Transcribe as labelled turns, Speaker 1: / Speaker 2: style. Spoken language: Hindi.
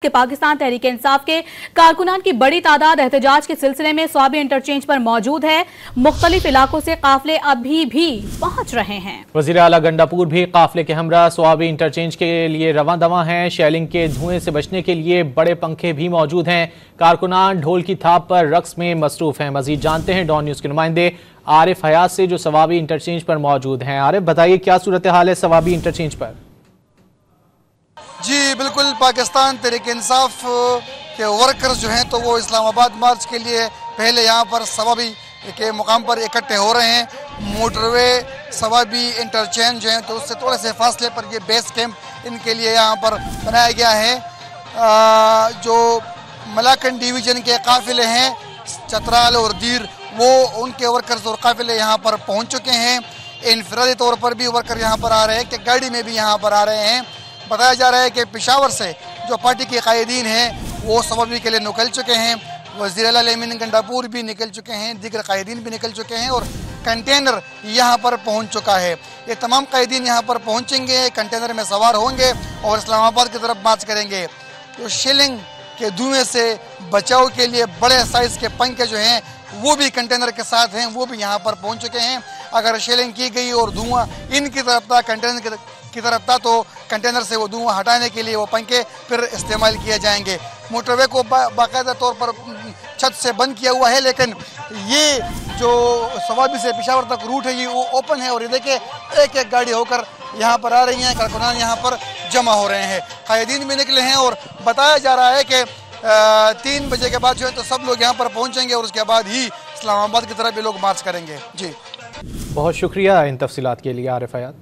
Speaker 1: कि पाकिस्तान तहरीक इंसाफ के कारकुनान की बड़ी तादाद एहतजाज के सिलसिले में स्वाबी इंटरचेंज पर मौजूद है। मुख्तलिफ इलाकों से काफिले अभी भी पहुंच रहे हैं।
Speaker 2: वज़ीर आला गंडापुर भी काफिले के हमरा स्वाबी इंटरचेंज के लिए रवां दवा हैं। शेलिंग के धुएं से बचने के लिए बड़े पंखे भी मौजूद हैं। कारकुनान ढोल की थाप पर रक्स में मसरूफ हैं। मजीद जानते हैं डॉन न्यूज के नुमाइंदे आरिफ हयात से जो स्वाबी इंटरचेंज पर मौजूद हैं। आरिफ, बताइए क्या सूरत हाल है स्वाबी इंटरचेंज पर?
Speaker 3: जी बिल्कुल, पाकिस्तान तहरीक इंसाफ के वर्कर्स जो हैं तो वो इस्लामाबाद मार्च के लिए पहले यहाँ पर स्वाबी के मुकाम पर इकट्ठे हो रहे हैं। मोटरवे स्वाबी इंटरचेंज हैं तो उससे थोड़े से फासले पर ये बेस कैंप इनके लिए यहाँ पर बनाया गया है। जो मलाकन डिवीज़न के काफिले हैं चतराल और दीर, वो उनके वर्कर्स और काफिले यहाँ पर पहुँच चुके हैं। इनफरादी तौर पर भी वर्कर यहाँ पर आ रहे हैं कि गाड़ी में भी यहाँ पर आ रहे हैं। बताया जा रहा है कि पेशावर से जो पार्टी के कायदीन हैं वो स्वाबी के लिए निकल चुके हैं। वज़ीर आला लेमिन गंडापुर भी निकल चुके हैं, दीगर कायदीन भी निकल चुके हैं और कंटेनर यहाँ पर पहुँच चुका है। ये तमाम कायदीन यहाँ पर पहुँचेंगे, कंटेनर में सवार होंगे और इस्लामाबाद की तरफ मार्च करेंगे। तो शेलिंग के धुएं से बचाव के लिए बड़े साइज़ के पंखे जो हैं वो भी कंटेनर के साथ हैं, वो भी यहाँ पर पहुँच चुके हैं। अगर शेलिंग की गई और धुआं इनकी तरफ था, कंटेनर की तरफ था, तो कंटेनर से वो धुआं हटाने के लिए वो पंखे फिर इस्तेमाल किए जाएंगे। मोटरवे को बाकायदा तौर पर छत से बंद किया हुआ है, लेकिन ये जो स्वाबी से पेशावर तक रूट है ये वो ओपन है और ये देखिए एक एक गाड़ी होकर यहाँ पर आ रही हैं। कारकुनान यहाँ पर जमा हो रहे हैं, कायदीन भी निकले हैं और बताया जा रहा है कि 3 बजे के बाद जो है तो सब लोग यहाँ पर पहुँचेंगे और उसके बाद ही इस्लामाबाद की तरफ ये लोग मार्च करेंगे। जी
Speaker 2: बहुत शुक्रिया इन तफसीलात के लिए आरिफ हयात।